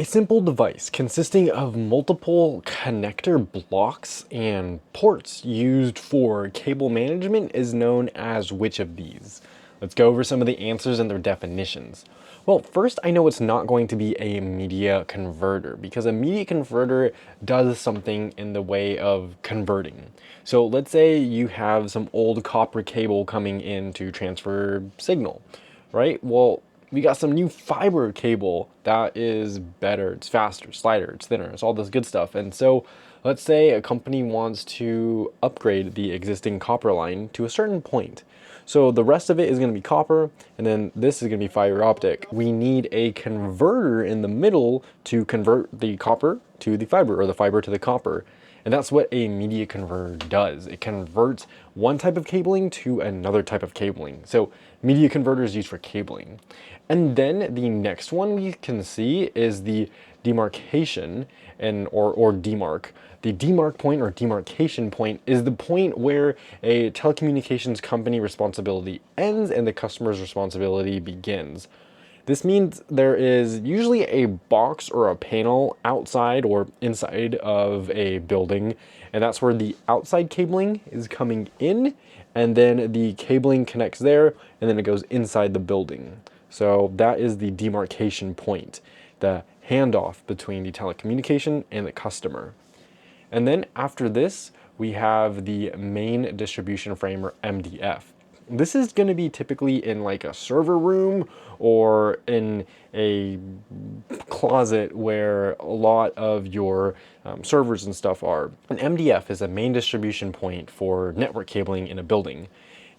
A simple device consisting of multiple connector blocks and ports used for cable management is known as which of these? Let's go over some of the answers and their definitions. Well, first, I know it's not going to be a media converter because a media converter does something in the way of converting. So let's say you have some old copper cable coming in to transfer signal, right? Well, we got some new fiber cable that is better, it's faster, it's lighter, it's thinner, it's all this good stuff. And so let's say a company wants to upgrade the existing copper line to a certain point. So the rest of it is going to be copper, and then this is going to be fiber optic. We need a converter in the middle to convert the copper to the fiber, or the fiber to the copper. And that's what a media converter does. It converts one type of cabling to another type of cabling. So media converter is used for cabling. And then the next one we can see is the demarcation or demarc. The demarc point or demarcation point is the point where a telecommunications company responsibility ends and the customer's responsibility begins. This means there is usually a box or a panel outside or inside of a building, and that's where the outside cabling is coming in, and then the cabling connects there, and then it goes inside the building. So that is the demarcation point, the handoff between the telecommunication and the customer. And then after this, we have the main distribution frame, or MDF. This is going to be typically in like a server room or in a closet where a lot of your servers and stuff are. An MDF is a main distribution point for network cabling in a building.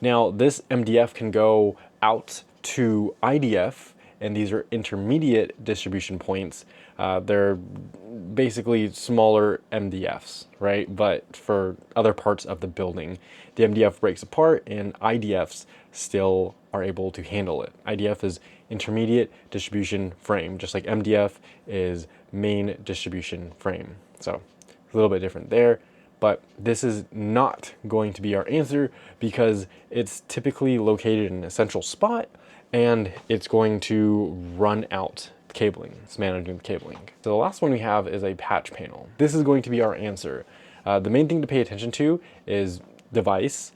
Now, this MDF can go out to IDF, and these are intermediate distribution points. They're basically smaller MDFs, right? But for other parts of the building, the MDF breaks apart and IDFs still are able to handle it. IDF is intermediate distribution frame, just like MDF is main distribution frame. So a little bit different there, but this is not going to be our answer because it's typically located in a central spot and it's going to run out cabling. It's managing the cabling. So the last one we have is a patch panel. This is going to be our answer. The main thing to pay attention to is device,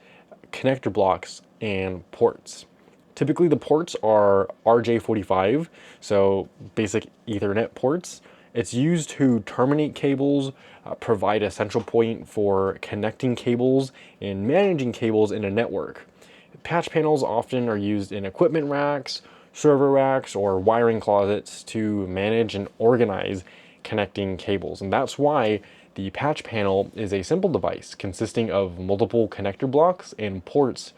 connector blocks, and ports. Typically the ports are RJ45, so basic Ethernet ports. It's used to terminate cables, provide a central point for connecting cables, and managing cables in a network. Patch panels often are used in equipment racks, server racks, or wiring closets to manage and organize connecting cables. And that's why the patch panel is a simple device consisting of multiple connector blocks and ports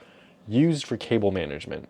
used for cable management.